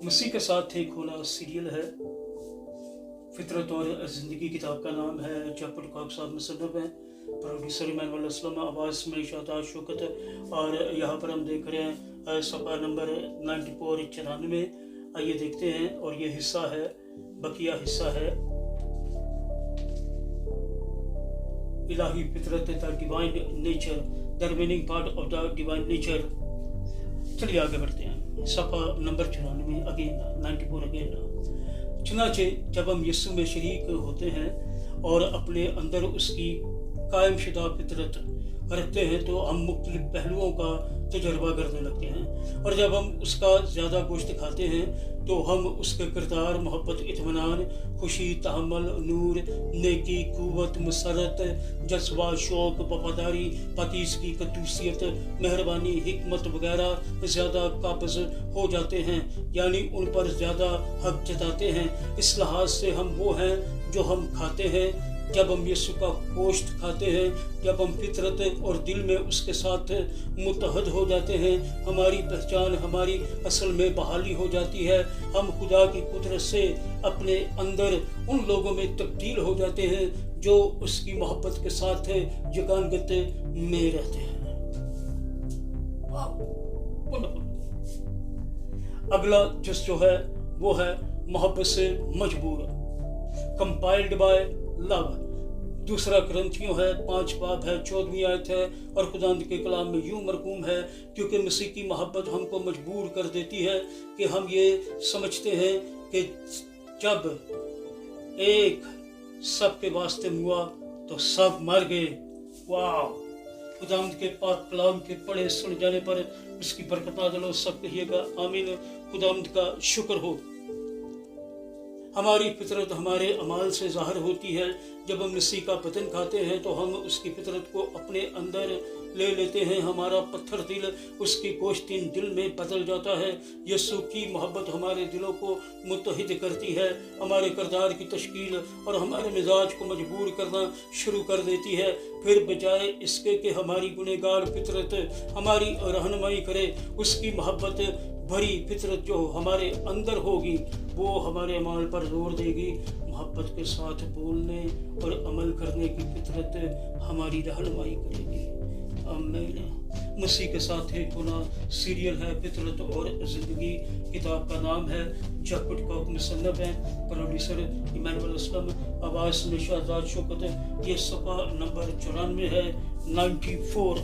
मसीह के साथ एक होना सीरियल है। फितरत और ज़िंदगी किताब का नाम है। जफर काक साहब मुसन्निफ हैं, प्रोड्यूसर इमानुअल असलम, आवाज़ में शाहताज शौकत। और यहाँ पर हम देख रहे हैं सफ़ा नंबर 94-94। आइए देखते हैं। और ये हिस्सा है, बकिया हिस्सा है, इलाही फितरत, the divine nature, the remaining part of the divine nature. चलिए आगे बढ़ते हैं। सफ़ा नंबर 94 अगेन 94 अगेन। चुनाचे जब हम यीशु में शरीक होते हैं और अपने अंदर उसकी कायम शुदा फितरत रखते हैं तो हम मुख्तलिफ पहलुओं का तजर्बा करने लगते हैं। और जब हम उसका ज़्यादा गोश्त खाते हैं तो हम उसके किरदार, मोहब्बत, इत्मीनान, खुशी, तहम्मुल, नूर, नेकी, कुव्वत, मसरत, जज्बा, शौक, वफादारी, पाकीज़गी, कद्दूसियत, मेहरबानी, हिकमत वगैरह ज़्यादा काबिज़ हो जाते हैं, यानी उन पर ज़्यादा हक जताते हैं। इस लिहाज से हम वो हैं जो हम खाते हैं। जब हम यीशु का गोश्त खाते हैं, जब हम फितरत और दिल में उसके साथ मुत्तहद हो जाते हैं, हमारी पहचान, हमारी असल में बहाली हो जाती है। हम खुदा की कुदरत से अपने अंदर उन लोगों में तब्दील हो जाते हैं जो उसकी मोहब्बत के साथ यगानगत में रहते हैं। अगला जुज़ जो है वो है मोहब्बत से मजबूर, कंपाइल्ड बाय लव। दूसरा ग्रंथियों है 5 बाब है 14वीं आयत है। और खुदावंद के कलाम में यूं मरकूम है, क्योंकि मसीह की मोहब्बत हमको मजबूर कर देती है कि हम ये समझते हैं कि जब एक सब के वास्ते हुआ तो सब मर गए। वाह! खुदावंद के पाक कलाम के पढ़े सुन जाने पर उसकी बरकत नाज़िल हो। सब कहिएगा आमीन। खुदावंद का शुक्र हो। हमारी फितरत हमारे अमाल से ज़ाहिर होती है। जब हम मसीह का बदन खाते हैं तो हम उसकी फितरत को अपने अंदर ले लेते हैं। हमारा पत्थर दिल उसकी गोश्तीन दिल में बदल जाता है। यीशु की मोहब्बत हमारे दिलों को मुत्तहिद करती है, हमारे किरदार की तश्कील और हमारे मिजाज को मजबूर करना शुरू कर देती है। फिर बजाय इसके कि हमारी गुनहगार फितरत हमारी रहनुमाई करे, उसकी मोहब्बत भरी फितरत जो हमारे अंदर होगी वो हमारे अमाल पर जोर देगी। मोहब्बत के साथ बोलने और अमल करने की फितरत हमारी रहनुमाई करेगी। आमीन। मसीह के साथ एक होना सीरियल है। फितरत और ज़िंदगी किताब का नाम है। जफर काक मुसन्निफ है, प्रोड्यूसर इमानुअल असलम, आवाज़ में शाहताज शौकत। ये सफ़ा नंबर 94 है 94।